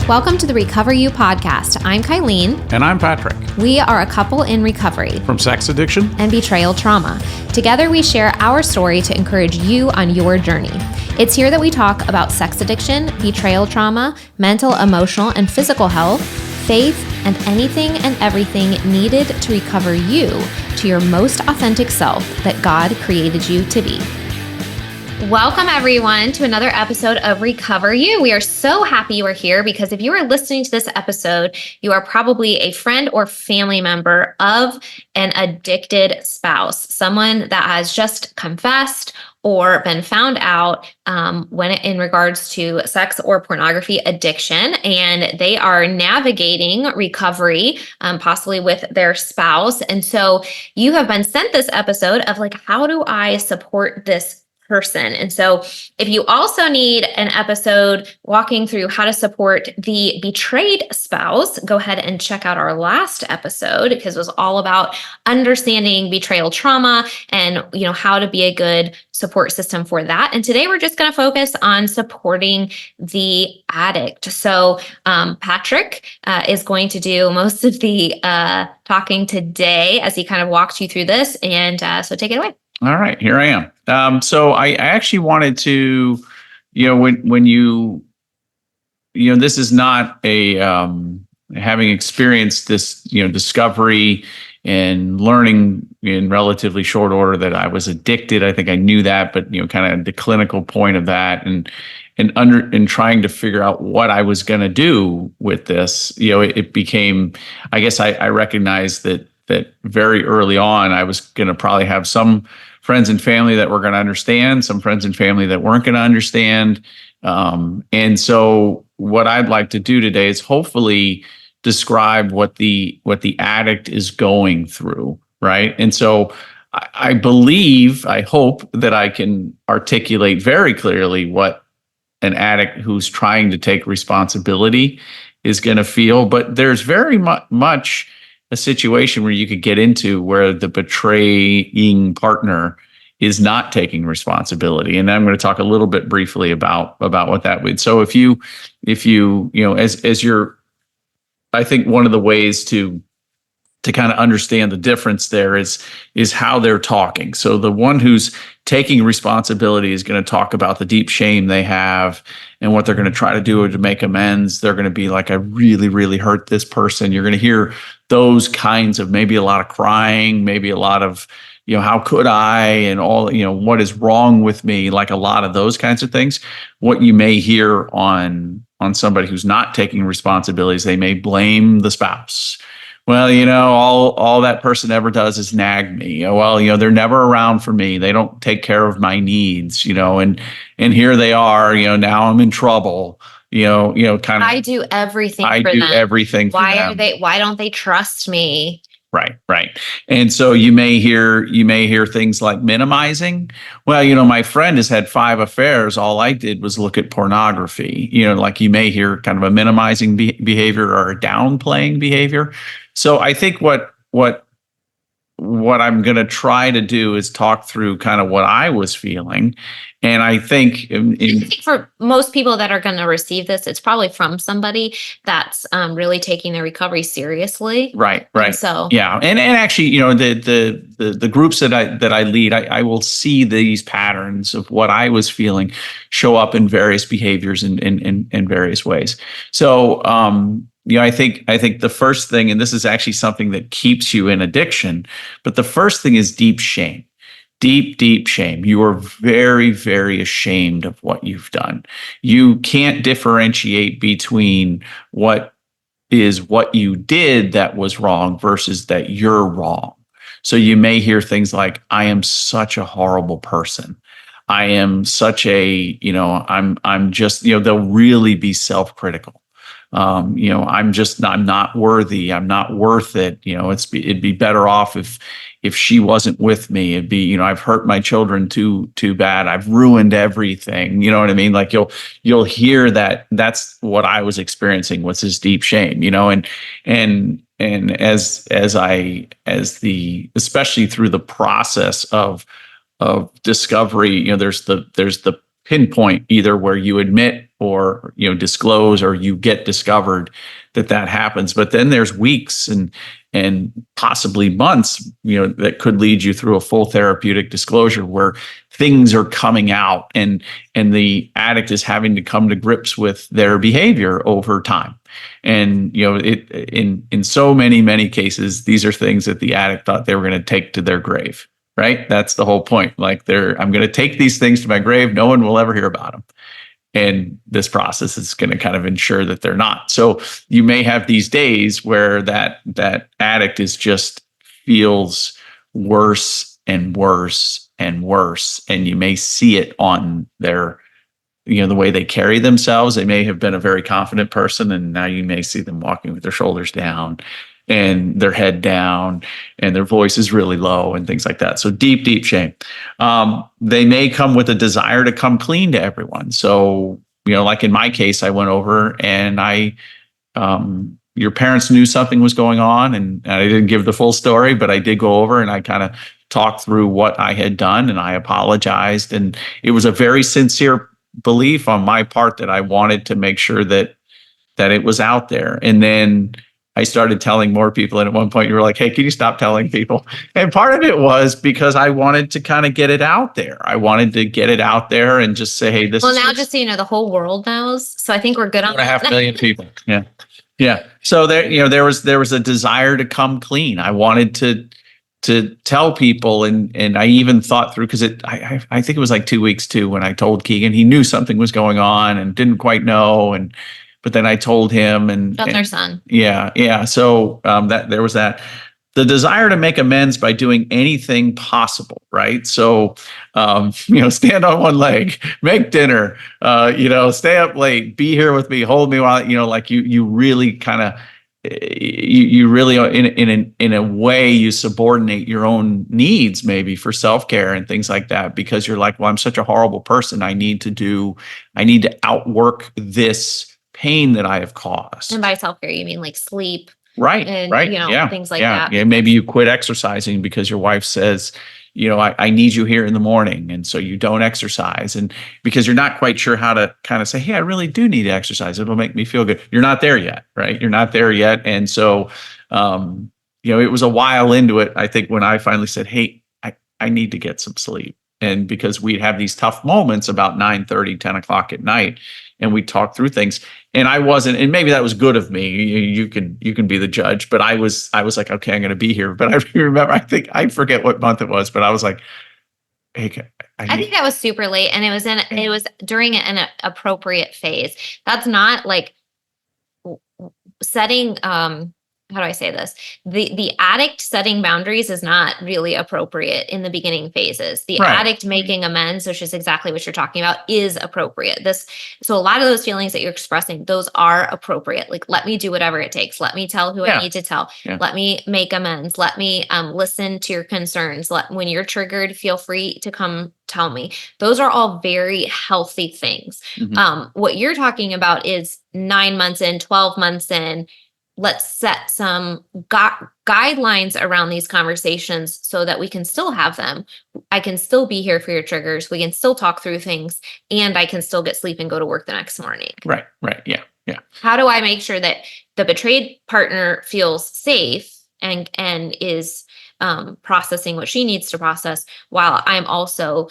Welcome to the Recover You podcast. I'm Kylene. And I'm Patrick. We are a couple in recovery From sex addiction and betrayal trauma. Together, we share our story to encourage you on your journey. It's here that we talk about sex addiction, betrayal trauma, mental, emotional, and physical health, faith, and anything and everything needed to recover you to your most authentic self that God created you to be. Welcome, everyone, to another episode of Recover You. We are so happy you are here because if you are listening to this episode, you are probably a friend or family member of an addicted spouse, someone that has just confessed or been found out in regards to sex or pornography addiction, and they are navigating recovery, possibly with their spouse. And so you have been sent this episode of how do I support this person? And so if you also need an episode walking through how to support the betrayed spouse, go ahead and check out our last episode because it was all about understanding betrayal trauma and how to be a good support system for that. And today we're just going to focus on supporting the addict. So Patrick is going to do most of the talking today as he kind of walks you through this. And so take it away. All right, here I am. So I actually wanted to, when you, this is not a, having experienced this, discovery and learning in relatively short order that I was addicted. I think I knew that, but, kind of the clinical point of that and trying to figure out what I was going to do with this, it became, I guess I recognized that very early on, I was going to probably have some friends and family that were going to understand, some friends and family that weren't going to understand. And so what I'd like to do today is hopefully describe what the addict is going through, right? And so I hope that I can articulate very clearly what an addict who's trying to take responsibility is going to feel. But there's very much a situation where you could get into where the betraying partner is not taking responsibility. And I'm going to talk a little bit briefly about what that would. So if you as you're, I think one of the ways to kind of understand the difference there is how they're talking. So the one who's taking responsibility is going to talk about the deep shame they have and what they're going to try to do to make amends. They're going to be like, I really, really hurt this person. You're going to hear those kinds of maybe a lot of crying, maybe a lot of, how could I, and all, what is wrong with me? Like a lot of those kinds of things. What you may hear on somebody who's not taking responsibilities, they may blame the spouse. Well, all that person ever does is nag me. Well, they're never around for me. They don't take care of my needs, and here they are, now I'm in trouble, kind of. I do everything I for do them. everything for them. Why don't they trust me? Right. And so you may hear things like minimizing. Well, my friend has had 5 affairs. All I did was look at pornography. You may hear kind of a minimizing behavior or a downplaying behavior. So I think what I'm going to try to do is talk through kind of what I was feeling. And I think for most people that are going to receive this, it's probably from somebody that's really taking their recovery seriously. Right. So yeah, and actually, the groups that I lead, I will see these patterns of what I was feeling show up in various behaviors in various ways. So I think the first thing, and this is actually something that keeps you in addiction, but the first thing is deep shame. Deep shame. You are very, very ashamed of what you've done. You can't differentiate between what you did that was wrong versus that you're wrong. So you may hear things like, I am such a horrible person. I am such a, I'm just, they'll really be self-critical. I'm not worthy. I'm not worth it. It'd be better off if she wasn't with me. It'd be, I've hurt my children too bad. I've ruined everything. You know what I mean? Like you'll hear that. That's what I was experiencing was this deep shame, and especially through the process of discovery, there's the pinpoint either where you admit or disclose or you get discovered that happens. But then there's weeks and possibly months that could lead you through a full therapeutic disclosure where things are coming out and the addict is having to come to grips with their behavior over time. And in so many cases, these are things that the addict thought they were going to take to their grave. Right? That's the whole point. Like I'm going to take these things to my grave. No one will ever hear about them. And this process is going to kind of ensure that they're not. So you may have these days where that addict is just feels worse and worse and worse. And you may see it on their, the way they carry themselves. They may have been a very confident person, and now you may see them walking with their shoulders down and their head down and their voice is really low and things like that. So deep shame. They may come with a desire to come clean to everyone. So, like in my case, I went over and your parents knew something was going on, and I didn't give the full story, but I did go over and I kind of talked through what I had done and I apologized. And it was a very sincere belief on my part that I wanted to make sure that it was out there. And then I started telling more people. And at one point you were like, hey, can you stop telling people? And part of it was because I wanted to kind of get it out there. I wanted to get it out there and just say, hey, this is. Well, now just so the whole world knows. So I think we're good on 1.5 million people. Yeah. Yeah. So there was a desire to come clean. I wanted to tell people. And I even thought through, because I think it was like 2 weeks too, when I told Keegan, he knew something was going on and didn't quite know. But then I told him, and that's our son. Yeah. So that there was that, the desire to make amends by doing anything possible, right? So stand on one leg, make dinner, stay up late, be here with me, hold me while like you really kind of you really in a way you subordinate your own needs maybe for self-care and things like that, because you're like, well, I'm such a horrible person. I need to outwork this pain that I have caused. And by self-care, you mean like sleep, right? And things like that. Yeah, maybe you quit exercising because your wife says, I need you here in the morning, and so you don't exercise, and because you're not quite sure how to kind of say, hey, I really do need to exercise. It'll make me feel good. You're not there yet, right? You're not there yet, and so it was a while into it, I think, when I finally said, hey, I need to get some sleep. And because we'd have these tough moments about 9:30, 10 o'clock at night, and we talked through things. And I wasn't, and maybe that was good of me. You can be the judge, but I was like, okay, I'm going to be here. But I remember, I forget what month it was, but I was like, hey, I think that was super late, and it was during an appropriate phase. That's not like setting. How do I say this? The addict setting boundaries is not really appropriate in the beginning phases. The addict making amends, which is exactly what you're talking about, is appropriate. So a lot of those feelings that you're expressing, those are appropriate. Like, let me do whatever it takes. Let me tell who I need to tell. Yeah. Let me make amends. Let me listen to your concerns. When you're triggered, feel free to come tell me. Those are all very healthy things. Mm-hmm. What you're talking about is 9 months in, 12 months in. Let's set some guidelines around these conversations so that we can still have them. I can still be here for your triggers. We can still talk through things, and I can still get sleep and go to work the next morning. Right. Yeah. How do I make sure that the betrayed partner feels safe and is processing what she needs to process, while I'm also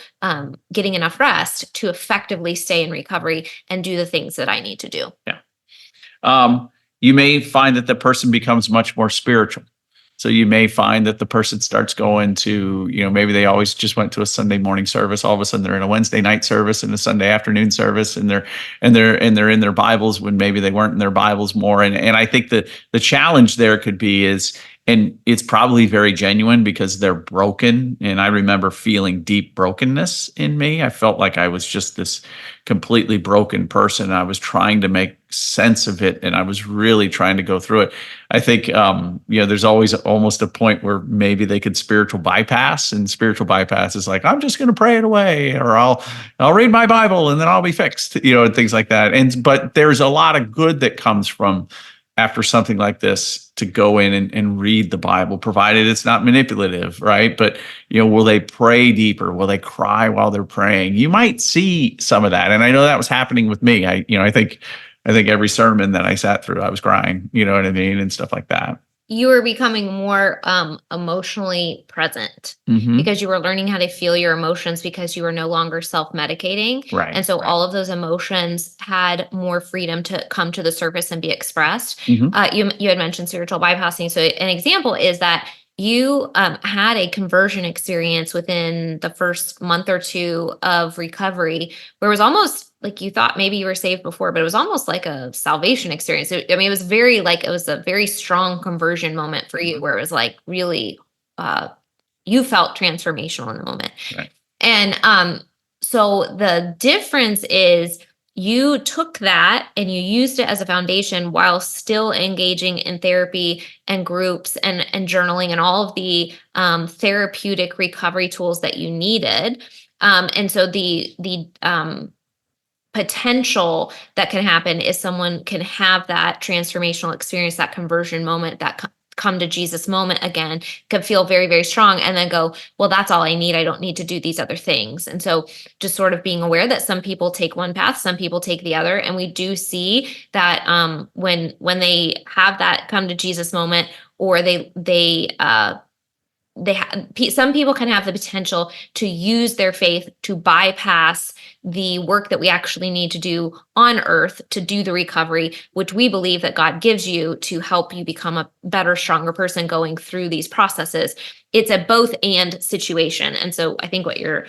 getting enough rest to effectively stay in recovery and do the things that I need to do? Yeah. You may find that the person becomes much more spiritual. So you may find that the person starts going to, maybe they always just went to a Sunday morning service. All of a sudden they're in a Wednesday night service and a Sunday afternoon service, and they're in their Bibles when maybe they weren't in their Bibles more. And I think that the challenge there could be is, and it's probably very genuine because they're broken. And I remember feeling deep brokenness in me. I felt like I was just this completely broken person. I was trying to make sense of it, and I was really trying to go through it. I think, there's always almost a point where maybe they could spiritual bypass, and spiritual bypass is like, I'm just going to pray it away, or I'll read my Bible and then I'll be fixed, and things like that. But there's a lot of good that comes from after something like this to go in and read the Bible, provided it's not manipulative, right? But will they pray deeper? Will they cry while they're praying? You might see some of that, and I know that was happening with me. I think every sermon that I sat through, I was crying. You know what I mean, and stuff like that. You were becoming more emotionally present because you were learning how to feel your emotions because you were no longer self-medicating. Right. And so all of those emotions had more freedom to come to the surface and be expressed. Mm-hmm. You had mentioned spiritual bypassing. So an example is that you had a conversion experience within the first month or two of recovery where it was almost like you thought maybe you were saved before, but it was almost like a salvation experience. It was it was a very strong conversion moment for you where it was like really, you felt transformational in the moment. Right. And so the difference is you took that and you used it as a foundation while still engaging in therapy and groups and journaling and all of the therapeutic recovery tools that you needed. And so the potential that can happen is someone can have that transformational experience, that conversion moment, that come to Jesus moment again, could feel very, very strong and then go, well, that's all I need. I don't need to do these other things. And so just sort of being aware that some people take one path, some people take the other. And we do see that when they have that come to Jesus moment, or some people can have the potential to use their faith to bypass the work that we actually need to do on earth to do the recovery, which we believe that God gives you to help you become a better, stronger person going through these processes. It's a both and situation. And so I think what you're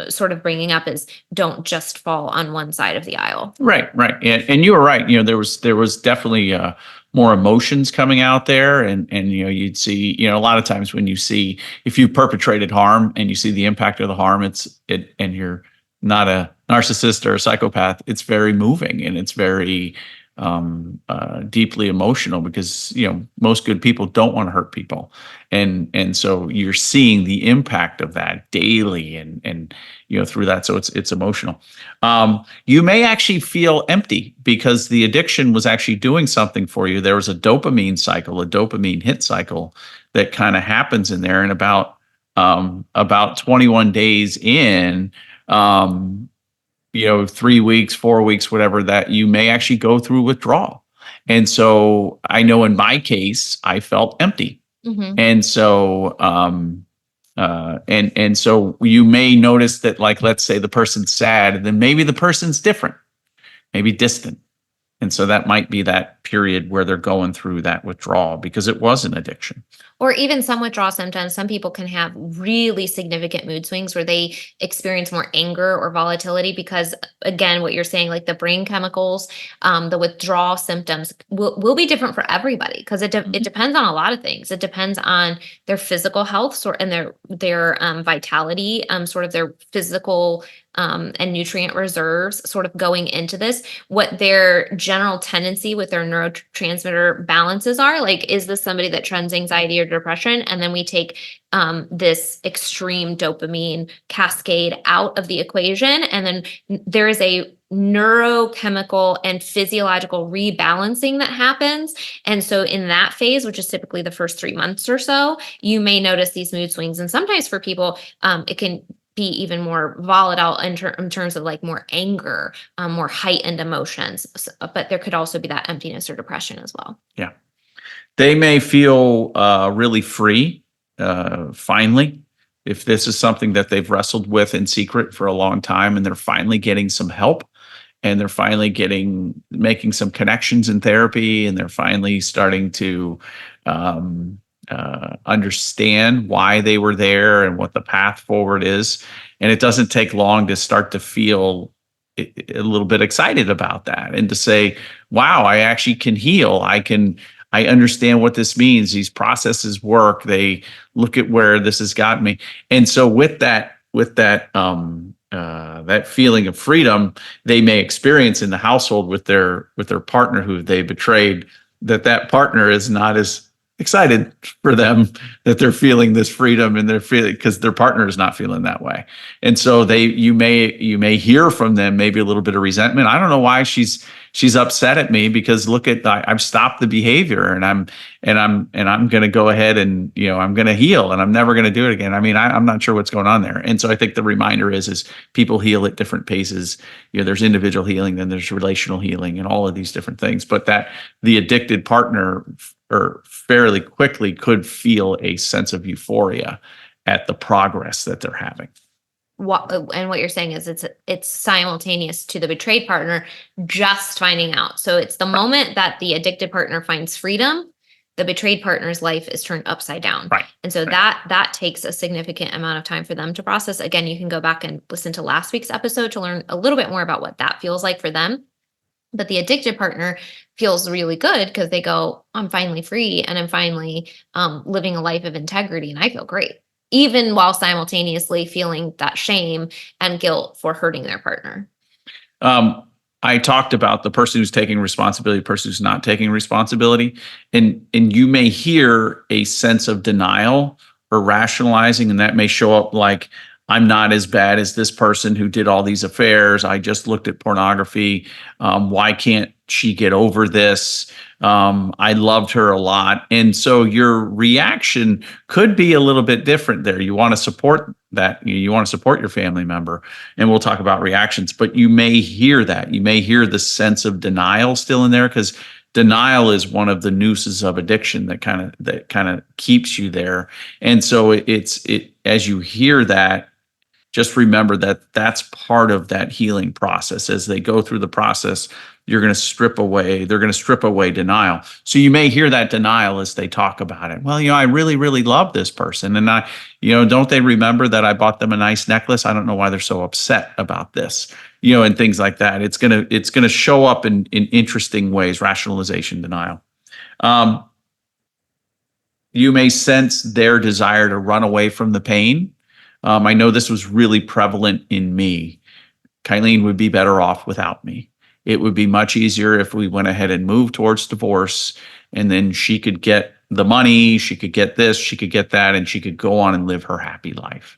sort of bringing up is don't just fall on one side of the aisle. Right. And you were right. There was definitely more emotions coming out there, and you'd see, a lot of times when you see, if you perpetrated harm and you see the impact of the harm, and you're not a narcissist or a psychopath, it's very moving and it's very deeply emotional, because most good people don't want to hurt people, and so you're seeing the impact of that daily and through that. So it's emotional. You may actually feel empty because the addiction was actually doing something for you. There was a dopamine cycle, a dopamine hit cycle that kind of happens in there, and about 21 days in, 3 weeks, 4 weeks, whatever, that you may actually go through withdrawal. And so I know in my case, I felt empty. Mm-hmm. And so, and so you may notice that, like, let's say the person's sad, and then maybe the person's different, maybe distant. And so that might be that period where they're going through that withdrawal because it was an addiction. Or even some withdrawal symptoms. Some people can have really significant mood swings where they experience more anger or volatility because, again, what you're saying, like the brain chemicals, the withdrawal symptoms will be different for everybody because it depends on a lot of things. It depends on their physical health and their vitality, sort of their physical and nutrient reserves sort of going into this, what their general tendency with their neurotransmitter balances are. Like, is this somebody that trends anxiety or depression? And then we take this extreme dopamine cascade out of the equation. And then there is a neurochemical and physiological rebalancing that happens. And so in that phase, which is typically the first 3 months or so, you may notice these mood swings. And sometimes for people, it can be even more volatile in terms of like more anger, more heightened emotions. But there could also be that emptiness or depression as well. Yeah. They may feel really free, finally, if this is something that they've wrestled with in secret for a long time, and they're finally getting some help, and they're finally making some connections in therapy, and they're finally starting to understand why they were there and what the path forward is. And it doesn't take long to start to feel a little bit excited about that, and to say, wow, I actually can heal. I understand what this means. These processes work. They look at where this has gotten me. And so with that feeling of freedom they may experience in the household with their partner who they betrayed, that partner is not as excited for them that they're feeling this freedom, and they're feeling, because their partner is not feeling that way. And so you may hear from them maybe a little bit of resentment. I don't know why she's upset at me, because look at, I've stopped the behavior, and I'm going to go ahead and, I'm going to heal, and I'm never going to do it again. I mean, I'm not sure what's going on there. And so I think the reminder is people heal at different paces. There's individual healing, then there's relational healing, and all of these different things. But that the addicted partner, or fairly quickly, could feel a sense of euphoria at the progress that they're having. And what you're saying is it's simultaneous to the betrayed partner just finding out. So it's the moment that the addicted partner finds freedom, the betrayed partner's life is turned upside down. Right. And so that takes a significant amount of time for them to process. Again, you can go back and listen to last week's episode to learn a little bit more about what that feels like for them. But the addicted partner feels really good because they go, I'm finally free, and I'm finally living a life of integrity, and I feel great, even while simultaneously feeling that shame and guilt for hurting their partner. I talked about the person who's taking responsibility, the person who's not taking responsibility, and you may hear a sense of denial or rationalizing, and that may show up like, I'm not as bad as this person who did all these affairs. I just looked at pornography. Why can't she get over this? I loved her a lot. And so your reaction could be a little bit different there. You want to support that. You want to support your family member. And we'll talk about reactions, but you may hear that. You may hear the sense of denial still in there, because denial is one of the nooses of addiction that kind of keeps you there. And so as you hear that, just remember that that's part of that healing process. As they go through the process, they're going to strip away denial. So you may hear that denial as they talk about it. Well, I really, really love this person. And don't they remember that I bought them a nice necklace? I don't know why they're so upset about this, and things like that. It's going to show up in interesting ways, rationalization, denial. You may sense their desire to run away from the pain. I know this was really prevalent in me. Kylene would be better off without me. It would be much easier if we went ahead and moved towards divorce, and then she could get the money, she could get this, she could get that, and she could go on and live her happy life.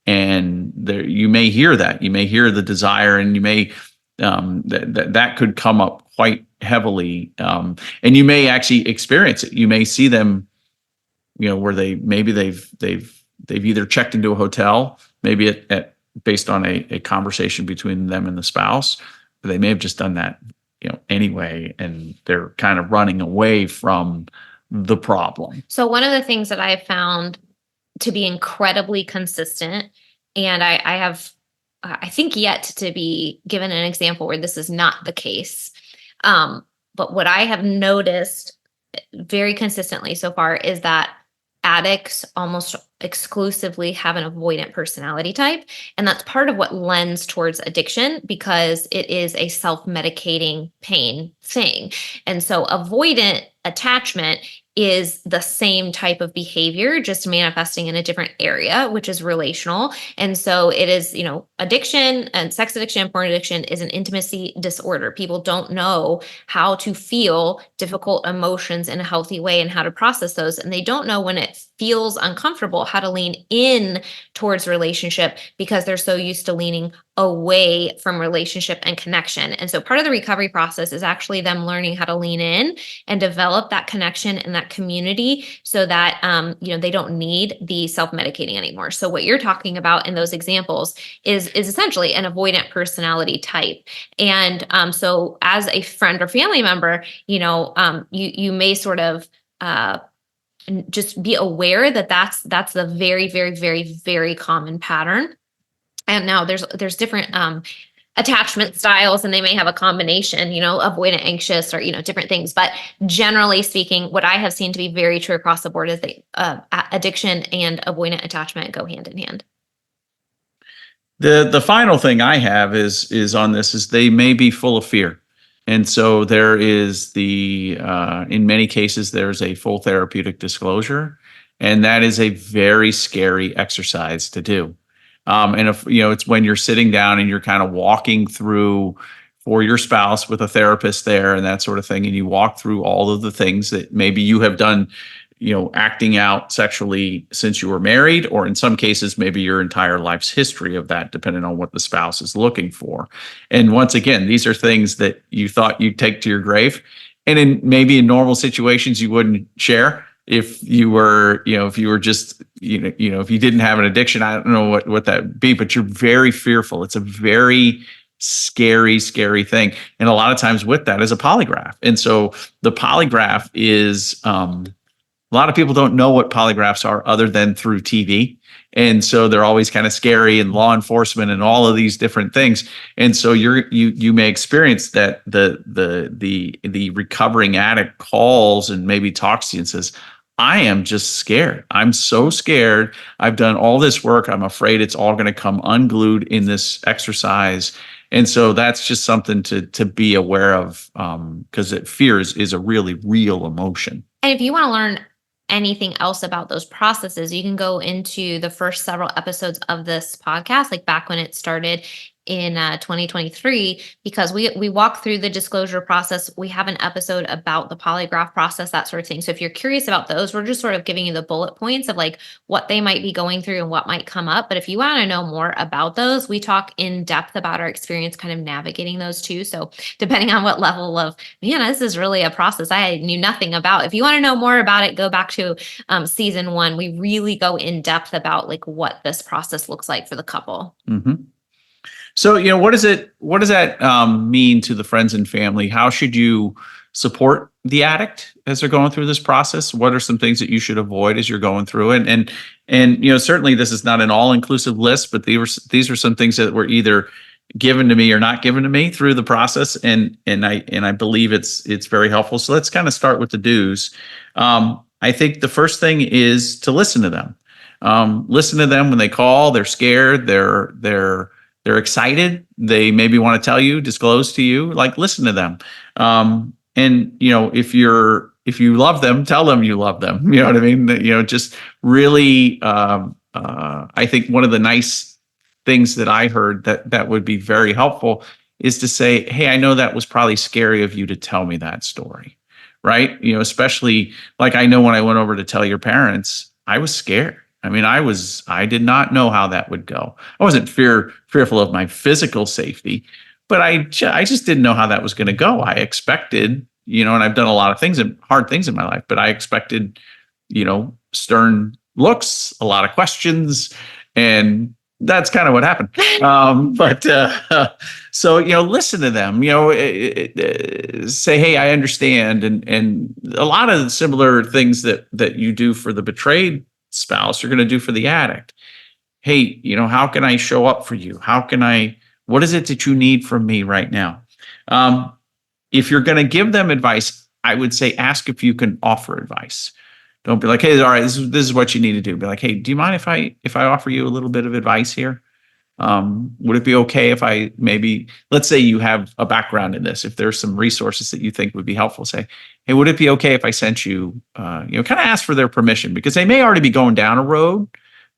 And you may hear that. You may hear the desire, and you may that could come up quite heavily, and you may actually experience it. You may see them, where they've either checked into a hotel, maybe based on a conversation between them and the spouse, or they may have just done that, anyway, and they're kind of running away from the problem. So one of the things that I have found to be incredibly consistent, and I have, I think, yet to be given an example where this is not the case. But what I have noticed very consistently so far is that addicts almost exclusively have an avoidant personality type. And that's part of what lends towards addiction, because it is a self-medicating pain thing. And so avoidant attachment is the same type of behavior, just manifesting in a different area, which is relational. And so it is, addiction and sex addiction, porn addiction is an intimacy disorder. People don't know how to feel difficult emotions in a healthy way and how to process those. And they don't know when it feels uncomfortable, how to lean in towards relationship, because they're so used to leaning away from relationship and connection. And so part of the recovery process is actually them learning how to lean in and develop that connection and that community, so that they don't need the self-medicating anymore. So what you're talking about in those examples is essentially an avoidant personality type. And so as a friend or family member, you may sort of just be aware that that's the very, very, very, very common pattern. And now there's different attachment styles, and they may have a combination, avoidant, anxious, or, different things. But generally speaking, what I have seen to be very true across the board is that addiction and avoidant attachment go hand in hand. The final thing I have is on this is they may be full of fear. And so there is in many cases, there's a full therapeutic disclosure, and that is a very scary exercise to do. And if, it's when you're sitting down and you're kind of walking through for your spouse with a therapist there and that sort of thing, and you walk through all of the things that maybe you have done acting out sexually since you were married, or in some cases, maybe your entire life's history of that, depending on what the spouse is looking for. And once again, these are things that you thought you'd take to your grave. And maybe in normal situations, you wouldn't share if you were, if you were just, if you didn't have an addiction. I don't know what that would be, but you're very fearful. It's a very scary, scary thing. And a lot of times with that is a polygraph. And so the polygraph is, a lot of people don't know what polygraphs are other than through TV. And so they're always kind of scary, and law enforcement and all of these different things. And so you may experience that the recovering addict calls and maybe talks to you and says, I am just scared. I'm so scared. I've done all this work. I'm afraid it's all going to come unglued in this exercise. And so that's just something to be aware of, because fear is a really real emotion. And if you want to learn anything else about those processes, you can go into the first several episodes of this podcast, like back when it started in 2023, because we walk through the disclosure process. We have an episode about the polygraph process, that sort of thing. So if you're curious about those, we're just sort of giving you the bullet points of like what they might be going through and what might come up. But if you want to know more about those, we talk in depth about our experience kind of navigating those too. So depending on what level of, this is really a process I knew nothing about. If you want to know more about it, go back to season 1. We really go in depth about like what this process looks like for the couple. Mm-hmm. So, what does that mean to the friends and family? How should you support the addict as they're going through this process? What are some things that you should avoid as you're going through it? And certainly this is not an all-inclusive list, but these are some things that were either given to me or not given to me through the process, and I believe it's very helpful. So let's kind of start with the do's. I think the first thing is to listen to them. Listen to them when they call. They're scared. They're excited. They maybe want to tell you, disclose to you, like listen to them. And if you love them, tell them you love them. You know what I mean? Just really, I think one of the nice things that I heard that would be very helpful is to say, hey, I know that was probably scary of you to tell me that story, right? Especially like I know when I went over to tell your parents, I was scared. I mean, I did not know how that would go. I wasn't fearful of my physical safety, but I just didn't know how that was going to go. I expected, and I've done a lot of things and hard things in my life, but I expected, stern looks, a lot of questions, and that's kind of what happened. So, listen to them, say, hey, I understand. And a lot of similar things that you do for the betrayed spouse, you're going to do for the addict. Hey, how can I show up for you? What is it that you need from me right now? If you're going to give them advice, I would say, ask if you can offer advice. Don't be like, hey, all right, this is what you need to do. Be like, hey, do you mind if I offer you a little bit of advice here? Would it be okay if I maybe, let's say you have a background in this, if there's some resources that you think would be helpful, say, hey, would it be okay if I sent you, kind of ask for their permission, because they may already be going down a road,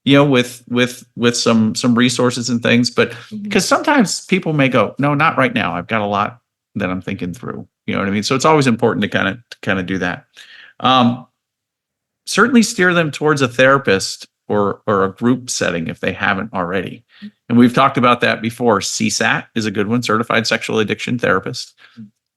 with some resources and things, but because sometimes people may go, no, not right now. I've got a lot that I'm thinking through. You know what I mean? So it's always important to kind of do that. Certainly steer them towards a therapist or a group setting if they haven't already. And we've talked about that before. CSAT is a good one, Certified Sexual Addiction Therapist.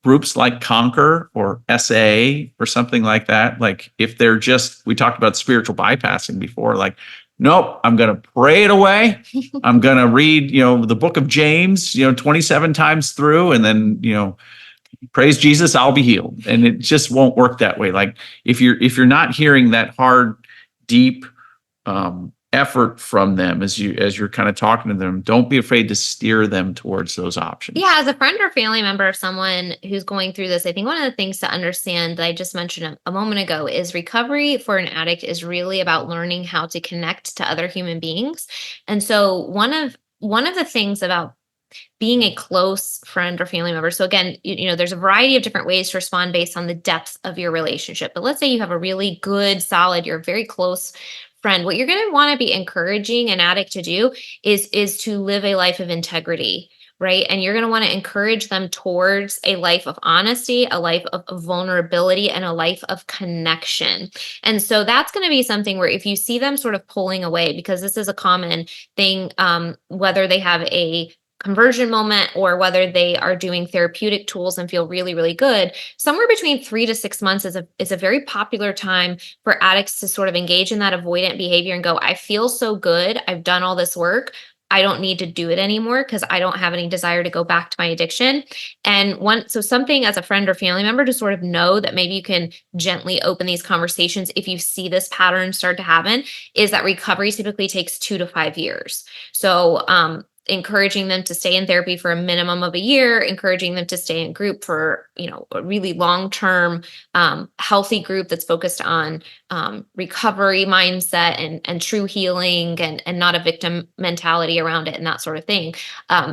Groups like Conquer or SA or something like that. Like if they're we talked about spiritual bypassing before, like, nope, I'm going to pray it away. I'm going to read, the book of James, 27 times through, and then, praise Jesus, I'll be healed. And it just won't work that way. Like if you're not hearing that hard, deep effort from them as you're kind of talking to them, don't be afraid to steer them towards those options. Yeah, as a friend or family member of someone who's going through this, I think one of the things to understand that I just mentioned a moment ago is recovery for an addict is really about learning how to connect to other human beings. And so one of the things about being a close friend or family member. So again, there's a variety of different ways to respond based on the depth of your relationship. But let's say you have a really good, solid, you're very close friend. What you're going to want to be encouraging an addict to do is to live a life of integrity, right? And you're going to want to encourage them towards a life of honesty, a life of vulnerability, and a life of connection. And so that's going to be something where if you see them sort of pulling away, because this is a common thing, whether they have a conversion moment or whether they are doing therapeutic tools and feel really, really good, somewhere between 3 to 6 months is a very popular time for addicts to sort of engage in that avoidant behavior and go, I feel so good. I've done all this work. I don't need to do it anymore because I don't have any desire to go back to my addiction. And so something as a friend or family member to sort of know that maybe you can gently open these conversations if you see this pattern start to happen is that recovery typically takes 2 to 5 years. So, encouraging them to stay in therapy for a minimum of a year, encouraging them to stay in group for, a really long-term, healthy group that's focused on recovery mindset and true healing and not a victim mentality around it and that sort of thing.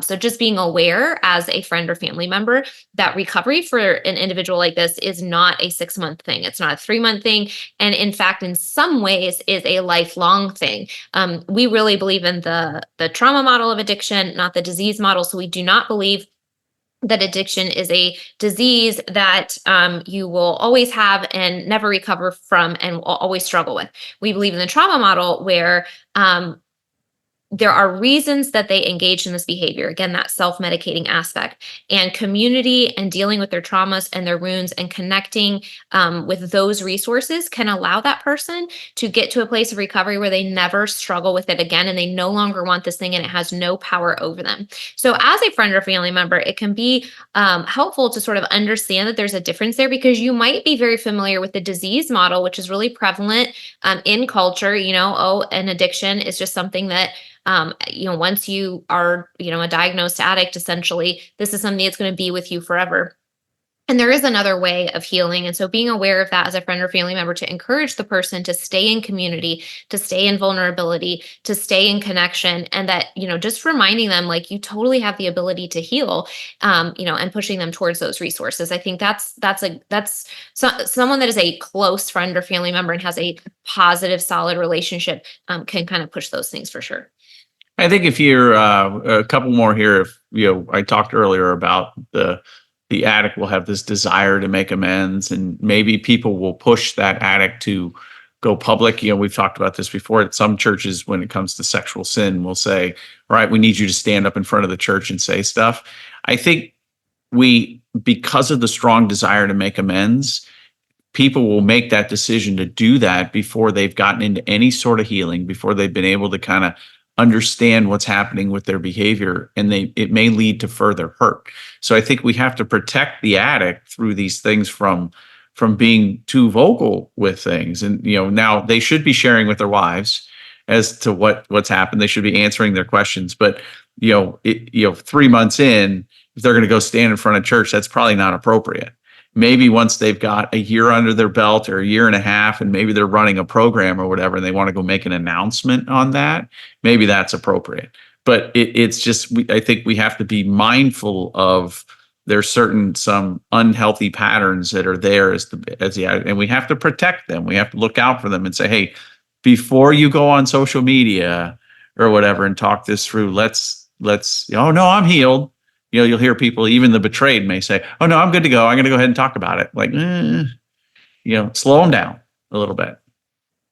So just being aware as a friend or family member that recovery for an individual like this is not a 6-month thing. It's not a 3-month thing. And in fact, in some ways is a lifelong thing. We really believe in the trauma model of addiction, not the disease model. So we do not believe that addiction is a disease that you will always have and never recover from and will always struggle with. We believe in the trauma model where there are reasons that they engage in this behavior. Again, that self-medicating aspect and community and dealing with their traumas and their wounds and connecting with those resources can allow that person to get to a place of recovery where they never struggle with it again and they no longer want this thing and it has no power over them. So as a friend or family member, it can be helpful to sort of understand that there's a difference there because you might be very familiar with the disease model, which is really prevalent in culture. An addiction is just something that once you are, a diagnosed addict, essentially, this is something that's going to be with you forever. And there is another way of healing. And so being aware of that as a friend or family member to encourage the person to stay in community, to stay in vulnerability, to stay in connection, and that, just reminding them like you totally have the ability to heal, and pushing them towards those resources. I think that's someone that is a close friend or family member and has a positive, solid relationship can kind of push those things for sure. I think if you're a couple more here, if I talked earlier about the addict will have this desire to make amends, and maybe people will push that addict to go public. We've talked about this before. At some churches, when it comes to sexual sin, will say, "All right, we need you to stand up in front of the church and say stuff." I think because of the strong desire to make amends, people will make that decision to do that before they've gotten into any sort of healing, before they've been able to kind of understand what's happening with their behavior, and it may lead to further hurt. So I think we have to protect the addict through these things from being too vocal with things. And now they should be sharing with their wives as to what's happened. They should be answering their questions. But 3 months in, if they're going to go stand in front of church, that's probably not appropriate. Maybe once they've got a year under their belt or a year and a half, and maybe they're running a program or whatever, and they want to go make an announcement on that, maybe that's appropriate. But it's just, I think we have to be mindful of there's some unhealthy patterns that are there and we have to protect them. We have to look out for them and say, hey, before you go on social media or whatever and talk this through, let's, oh no, I'm healed. You'll hear people, even the betrayed may say, oh no, I'm good to go. I'm going to go ahead and talk about it. Like, slow them down a little bit.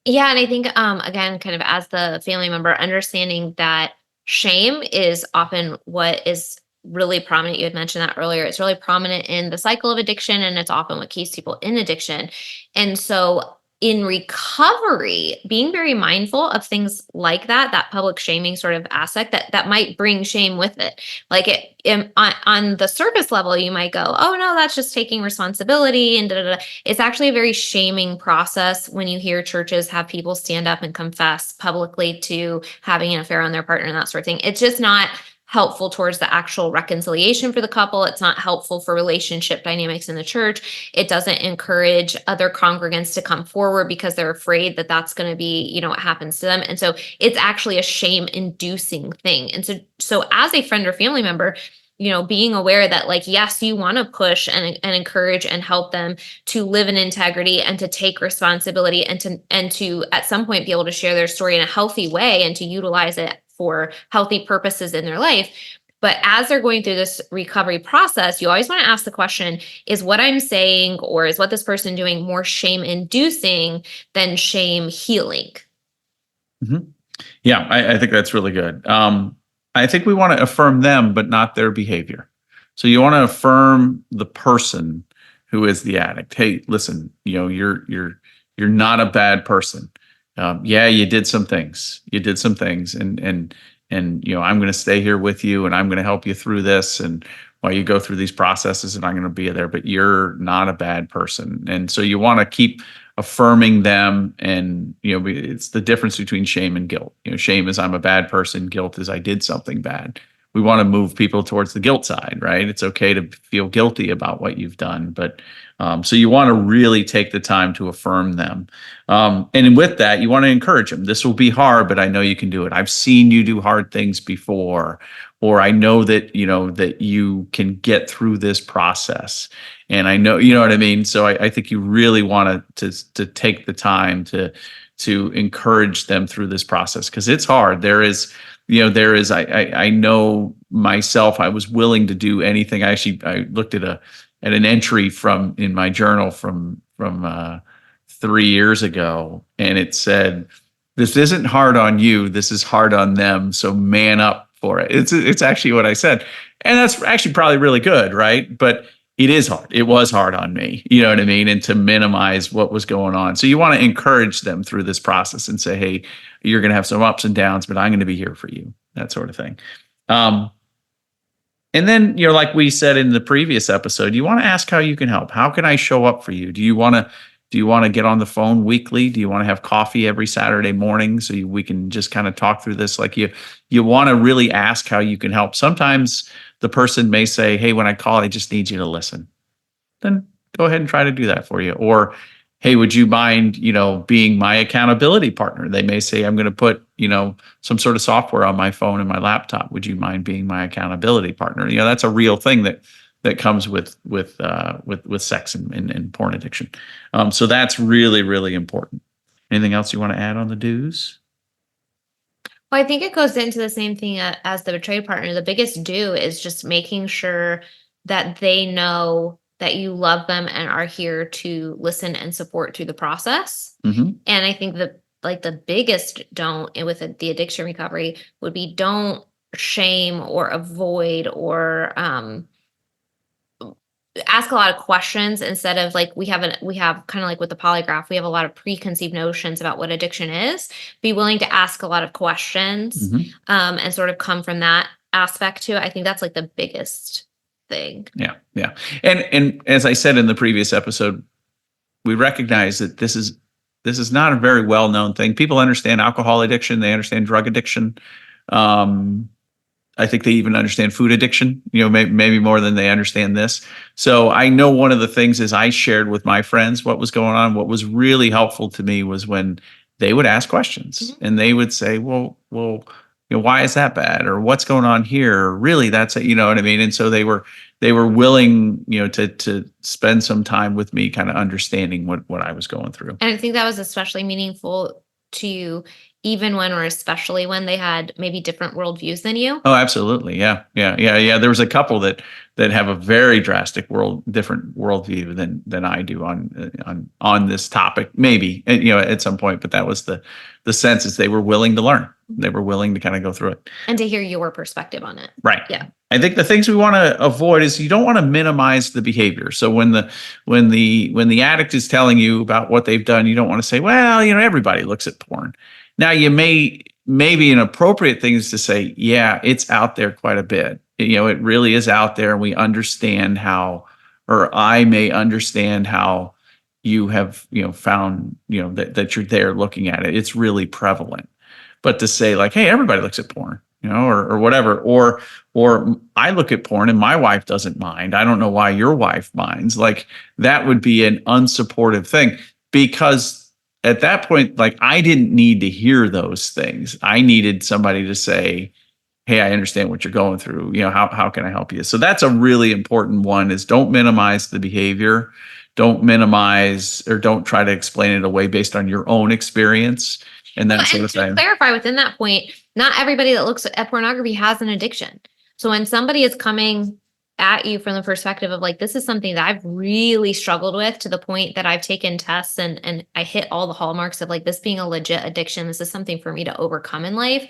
Yeah. And I think, again, kind of as the family member, understanding that shame is often what is really prominent. You had mentioned that earlier. It's really prominent in the cycle of addiction, and it's often what keeps people in addiction. And so in recovery, being very mindful of things like that public shaming sort of aspect that might bring shame with it. Like on the surface level, you might go, oh no, that's just taking responsibility and da, da, da. It's actually a very shaming process when you hear churches have people stand up and confess publicly to having an affair on their partner and that sort of thing. It's just not helpful towards the actual reconciliation for the couple. It's not helpful for relationship dynamics in the church. It doesn't encourage other congregants to come forward because they're afraid that that's going to be, what happens to them. And so it's actually a shame-inducing thing. And so as a friend or family member, being aware that yes, you want to push and encourage and help them to live in integrity and to take responsibility and to at some point be able to share their story in a healthy way and to utilize it for healthy purposes in their life. But as they're going through this recovery process, you always want to ask the question, is what I'm saying or is what this person doing more shame inducing than shame healing? Mhm. Yeah, I think that's really good. I think we want to affirm them, but not their behavior. So you want to affirm the person who is the addict. Hey, listen, you're not a bad person. Yeah, you did some things. You did some things, and I'm going to stay here with you, and I'm going to help you through this, and while you go through these processes, and I'm going to be there. But you're not a bad person, and so you want to keep affirming them. And it's the difference between shame and guilt. Shame is I'm a bad person, guilt is I did something bad. We want to move people towards the guilt side, right? It's okay to feel guilty about what you've done, but so you want to really take the time to affirm them. And with that, you want to encourage them. This will be hard, but I know you can do it. I've seen you do hard things before, or I know that that you can get through this process. And I know, you know what I mean? So I think you really want to take the time to encourage them through this process, because it's hard. I know myself, I was willing to do anything. I looked at an entry in my journal from 3 years ago, and it said, "This isn't hard on you. This is hard on them. So man up for it." It's actually what I said, and that's actually probably really good, right? But it is hard. It was hard on me. You know what I mean? And to minimize what was going on. So you want to encourage them through this process and say, "Hey, you're going to have some ups and downs, but I'm going to be here for you." That sort of thing. And then, like we said in the previous episode, you want to ask how you can help. How can I show up for you? Do you want to get on the phone weekly? Do you want to have coffee every Saturday morning so we can just kind of talk through this? Like you want to really ask how you can help. Sometimes the person may say, "Hey, when I call, I just need you to listen." Then go ahead and try to do that for you. Or, "Hey, would you mind, being my accountability partner?" They may say, "I'm going to put, some sort of software on my phone and my laptop. Would you mind being my accountability partner?" That's a real thing that comes with sex and porn addiction. So that's really, really important. Anything else you want to add on the do's? Well, I think it goes into the same thing as the betrayed partner. The biggest do is just making sure that they know that you love them and are here to listen and support through the process. Mm-hmm. And I think the biggest don't with the addiction recovery would be don't shame or avoid or ask a lot of questions. Instead of like we have kind of like with the polygraph, we have a lot of preconceived notions about what addiction is. Be willing to ask a lot of questions, Mm-hmm. and sort of come from that aspect too. I think that's like the biggest thing. Yeah. And as I said in the previous episode, we recognize that this is not a very well-known thing. People understand alcohol addiction, they understand drug addiction. I think they even understand food addiction, maybe more than they understand this. So I know one of the things is I shared with my friends what was going on. What was really helpful to me was when they would ask questions. Mm-hmm. And they would say, well, why is that bad? Or what's going on here? Really, that's it, you know what I mean? And so they were willing, to spend some time with me kind of understanding what I was going through. And I think that was especially meaningful to you, even especially when they had maybe different worldviews than you. Oh, absolutely. Yeah. There was a couple that have a very drastic different worldview than I do on this topic, maybe, at some point, but that was the sense is they were willing to learn. They were willing to kind of go through it. And to hear your perspective on it. Right. Yeah. I think the things we want to avoid is you don't want to minimize the behavior. So when the addict is telling you about what they've done, you don't want to say, "Well, everybody looks at porn." Now you maybe an appropriate thing is to say, "Yeah, it's out there quite a bit. It really is out there, and we understand how, or I may understand how you have, found, that you're there looking at it. It's really prevalent." But to say like, "Hey, everybody looks at porn," or whatever, or "I look at porn and my wife doesn't mind. I don't know why your wife minds." Like that would be an unsupportive thing, because at that point, like I didn't need to hear those things. I needed somebody to say, "Hey, I understand what you're going through. How can I help you?" So that's a really important one, is don't minimize the behavior. Don't minimize or don't try to explain it away based on your own experience. And that sort of thing. To clarify within that point, not everybody that looks at pornography has an addiction. So when somebody is coming at you from the perspective of like, this is something that I've really struggled with to the point that I've taken tests and I hit all the hallmarks of like this being a legit addiction. This is something for me to overcome in life.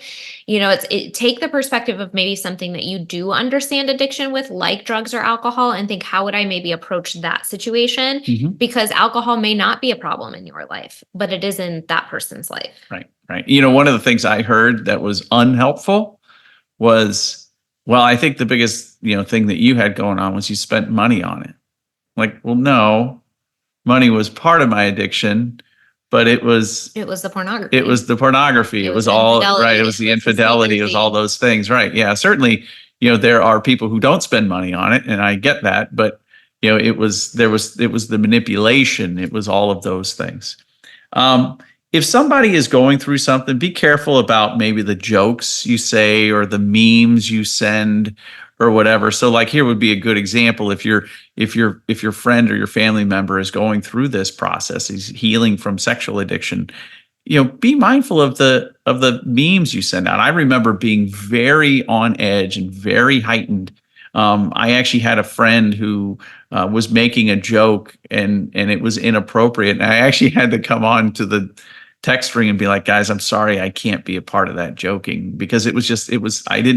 Take the perspective of maybe something that you do understand addiction with, like drugs or alcohol, and think, how would I maybe approach that situation? Because alcohol may not be a problem in your life, but it is in that person's life. Right. One of the things I heard that was unhelpful was, well, I think the biggest, thing that you had going on was you spent money on it. Like, well, no, money was part of my addiction, but it was the pornography. It was the pornography. It was all right. It was the infidelity. It was all those things. Right. Yeah. Certainly, there are people who don't spend money on it, and I get that. But it was the manipulation. It was all of those things. If somebody is going through something, be careful about maybe the jokes you say or the memes you send or whatever. So like here would be a good example. If your friend or your family member is going through this process, is healing from sexual addiction, be mindful of the memes you send out. I remember being very on edge and very heightened. I actually had a friend who was making a joke and it was inappropriate. And I actually had to come on to the text string and be like, guys, I'm sorry, I can't be a part of that joking, because I was like, like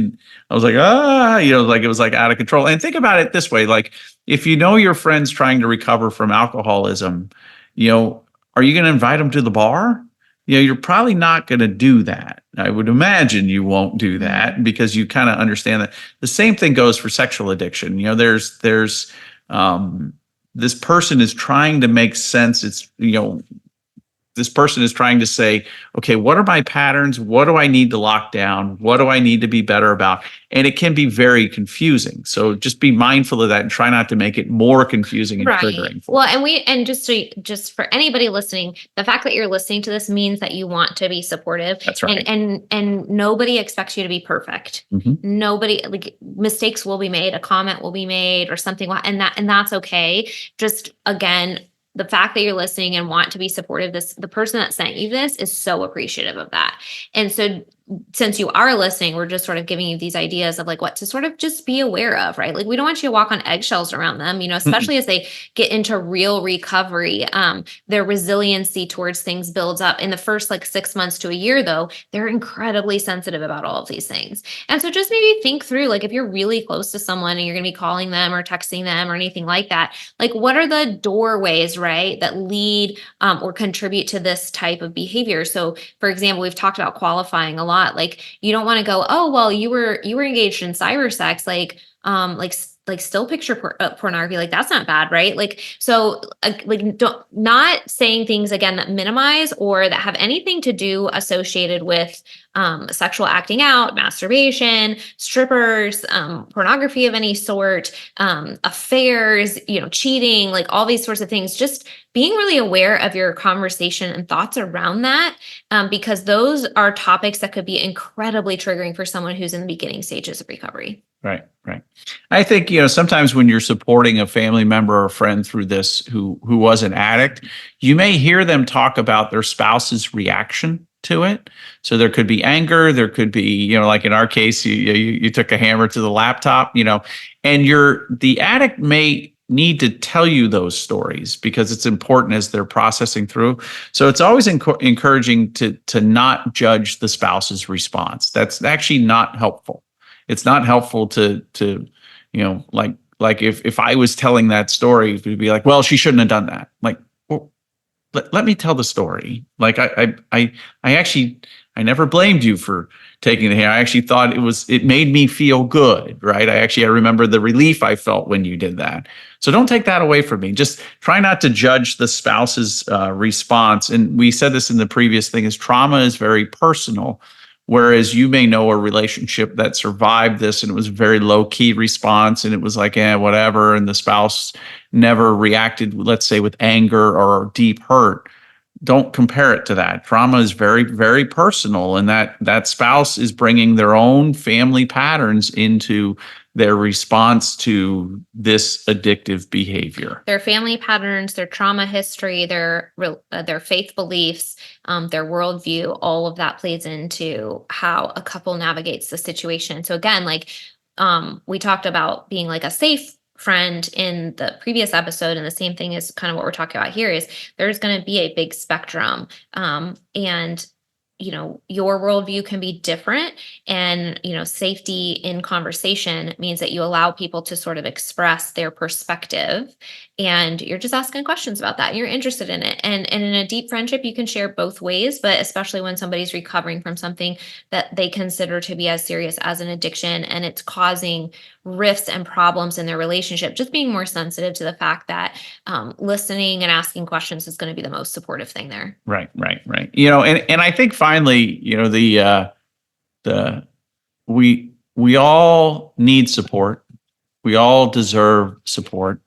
it was like out of control. And think about it this way, like if your friend's trying to recover from alcoholism, are you going to invite them to the bar? You're probably not going to do that. I would imagine you won't do that because you kind of understand that. The same thing goes for sexual addiction. There's this person is trying to make sense. This person is trying to say, okay, what are my patterns? What do I need to lock down? What do I need to be better about? And it can be very confusing. So just be mindful of that and try not to make it more confusing and triggering. Well, and just for anybody listening, the fact that you're listening to this means that you want to be supportive. That's right. And nobody expects you to be perfect. Nobody, like, mistakes will be made, a comment will be made or something, and that's okay. Just again, the fact that you're listening and want to be supportive, the person that sent you this is so appreciative of that. And so since you are listening, we're just sort of giving you these ideas of like what to sort of just be aware of, right? Like we don't want you to walk on eggshells around them, especially as they get into real recovery. Their resiliency towards things builds up. In the first like 6 months to a year, though, they're incredibly sensitive about all of these things. And so just maybe think through, like if you're really close to someone and you're going to be calling them or texting them or anything like that, like what are the doorways, right, that lead or contribute to this type of behavior? So for example, we've talked about qualifying a lot. Like you don't want to go, oh, well, you were engaged in cyber sex, like still picture pornography, like that's not bad, right? Like, so not saying things again that minimize or that have anything to do associated with sexual acting out, masturbation, strippers, pornography of any sort, affairs, cheating, like all these sorts of things. Just being really aware of your conversation and thoughts around that, because those are topics that could be incredibly triggering for someone who's in the beginning stages of recovery. Right. I think, sometimes when you're supporting a family member or friend through this who was an addict, you may hear them talk about their spouse's reaction to it. So there could be anger, there could be, like in our case, you took a hammer to the laptop, and the addict may need to tell you those stories because it's important as they're processing through. So it's always encouraging to not judge the spouse's response. That's actually not helpful. It's not helpful to like if I was telling that story, it would be like, well, she shouldn't have done that. Like, well, let me tell the story. Like I never blamed you for taking the hammer. I actually thought it made me feel good, right? I remember the relief I felt when you did that. So don't take that away from me. Just try not to judge the spouse's response. And we said this in the previous thing, is trauma is very personal. Whereas you may know a relationship that survived this and it was a very low key response and it was like, whatever. And the spouse never reacted, let's say, with anger or deep hurt. Don't compare it to that. Trauma is very, very personal. And that spouse is bringing their own family patterns into their response to this addictive behavior. Their family patterns, their trauma history, their faith beliefs, their worldview, all of that plays into how a couple navigates the situation. So again, like we talked about being like a safe friend in the previous episode, and the same thing is kind of what we're talking about here, is there's going to be a big spectrum. And your worldview can be different, and safety in conversation means that you allow people to sort of express their perspective, and you're just asking questions about that. You're interested in it, and in a deep friendship, you can share both ways. But especially when somebody's recovering from something that they consider to be as serious as an addiction, and it's causing rifts and problems in their relationship, just being more sensitive to the fact that listening and asking questions is going to be the most supportive thing there. Right. And I think finally, we all need support. We all deserve support.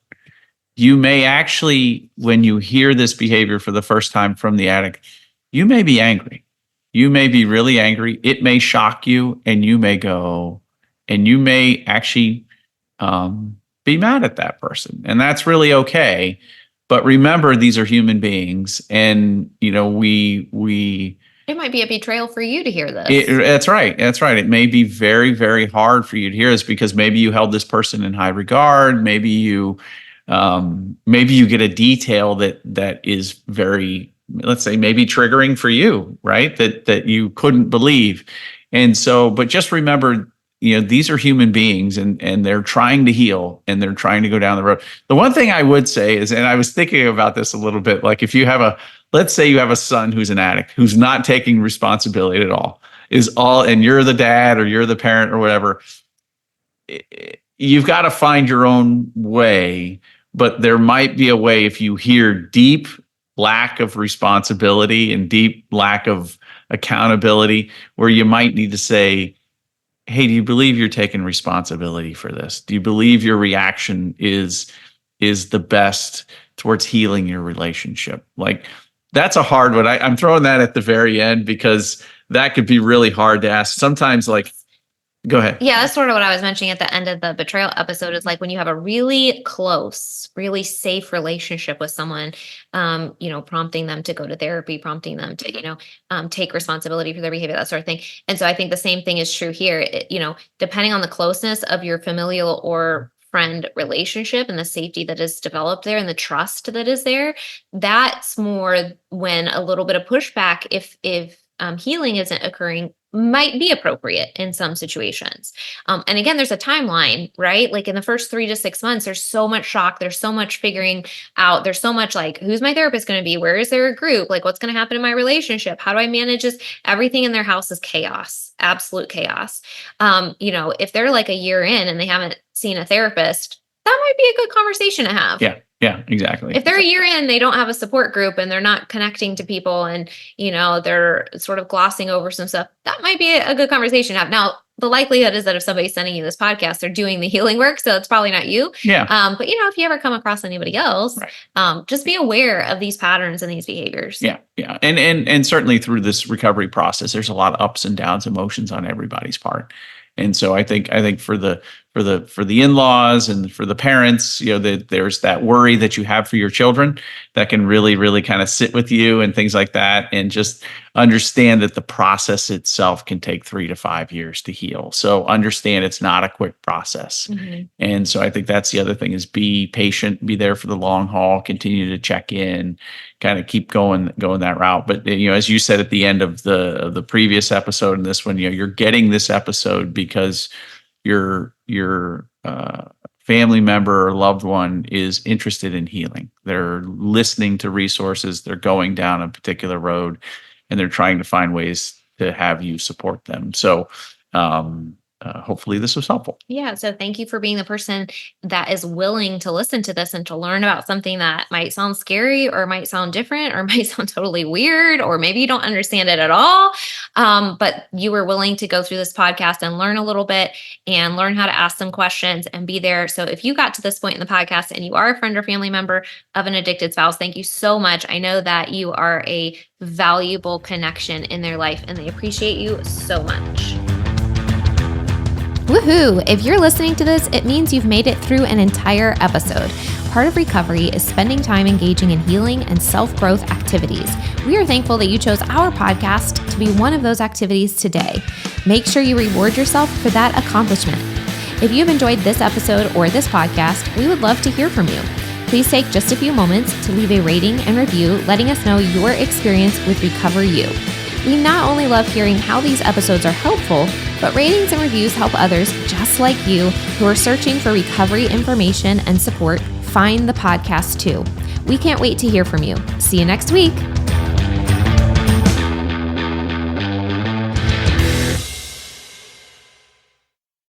You may actually, when you hear this behavior for the first time from the addict, you may be angry. You may be really angry. It may shock you, and you may go, and you may actually be mad at that person. And that's really okay. But remember, these are human beings, and it might be a betrayal for you to hear this. That's right. It may be very, very hard for you to hear this, because maybe you held this person in high regard. Maybe you get a detail that is very, let's say, maybe triggering for you, right? That you couldn't believe. And so, but just remember, these are human beings, and they're trying to heal, and they're trying to go down the road. The one thing I would say is, and I was thinking about this a little bit, like if you have let's say you have a son who's an addict, who's not taking responsibility at all, and you're the dad or you're the parent or whatever, you've got to find your own way. But there might be a way, if you hear deep lack of responsibility and deep lack of accountability, where you might need to say, hey, do you believe you're taking responsibility for this? Do you believe your reaction is the best towards healing your relationship? Like, that's a hard one. I'm throwing that at the very end, because that could be really hard to ask. Sometimes, like, go ahead. Yeah, that's sort of what I was mentioning at the end of the betrayal episode, is like when you have a really close, really safe relationship with someone, prompting them to go to therapy, prompting them to, take responsibility for their behavior, that sort of thing. And so I think the same thing is true here. Depending on the closeness of your familial or friend relationship and the safety that is developed there and the trust that is there, that's more when a little bit of pushback, if healing isn't occurring, might be appropriate in some situations. And again, there's a timeline, right? Like in the first 3 to 6 months, there's so much shock. There's so much figuring out. There's so much like, who's my therapist going to be? Where is there a group? Like, what's going to happen in my relationship? How do I manage this? Everything in their house is chaos, absolute chaos. If they're like a year in and they haven't seen a therapist, that might be a good conversation to have. Yeah, exactly. If they're a year in, they don't have a support group and they're not connecting to people, and, they're sort of glossing over some stuff, that might be a good conversation to have. Now, the likelihood is that if somebody's sending you this podcast, they're doing the healing work. So it's probably not you. Yeah. But if you ever come across anybody else, right, just be aware of these patterns and these behaviors. Yeah. And certainly through this recovery process, there's a lot of ups and downs, emotions on everybody's part. And so I think for the in-laws and for the parents, there's that worry that you have for your children that can really, really kind of sit with you and things like that. And just understand that the process itself can take 3 to 5 years to heal. So understand it's not a quick process. Mm-hmm. And so I think that's the other thing, is be patient, be there for the long haul, continue to check in, kind of keep going that route. But, as you said at the end of the previous episode and this one, you're getting this episode because your family member or loved one is interested in healing. They're listening to resources. They're going down a particular road, and they're trying to find ways to have you support them. So hopefully this was helpful. Yeah. So thank you for being the person that is willing to listen to this and to learn about something that might sound scary or might sound different or might sound totally weird, or maybe you don't understand it at all. But you were willing to go through this podcast and learn a little bit and learn how to ask some questions and be there. So if you got to this point in the podcast and you are a friend or family member of an addicted spouse, thank you so much. I know that you are a valuable connection in their life, and they appreciate you so much. Woohoo! If you're listening to this, it means you've made it through an entire episode. Part of recovery is spending time engaging in healing and self-growth activities. We are thankful that you chose our podcast to be one of those activities today. Make sure you reward yourself for that accomplishment. If you've enjoyed this episode or this podcast, we would love to hear from you. Please take just a few moments to leave a rating and review, letting us know your experience with Recover You. We not only love hearing how these episodes are helpful, but ratings and reviews help others just like you who are searching for recovery information and support find the podcast too. We can't wait to hear from you. See you next week.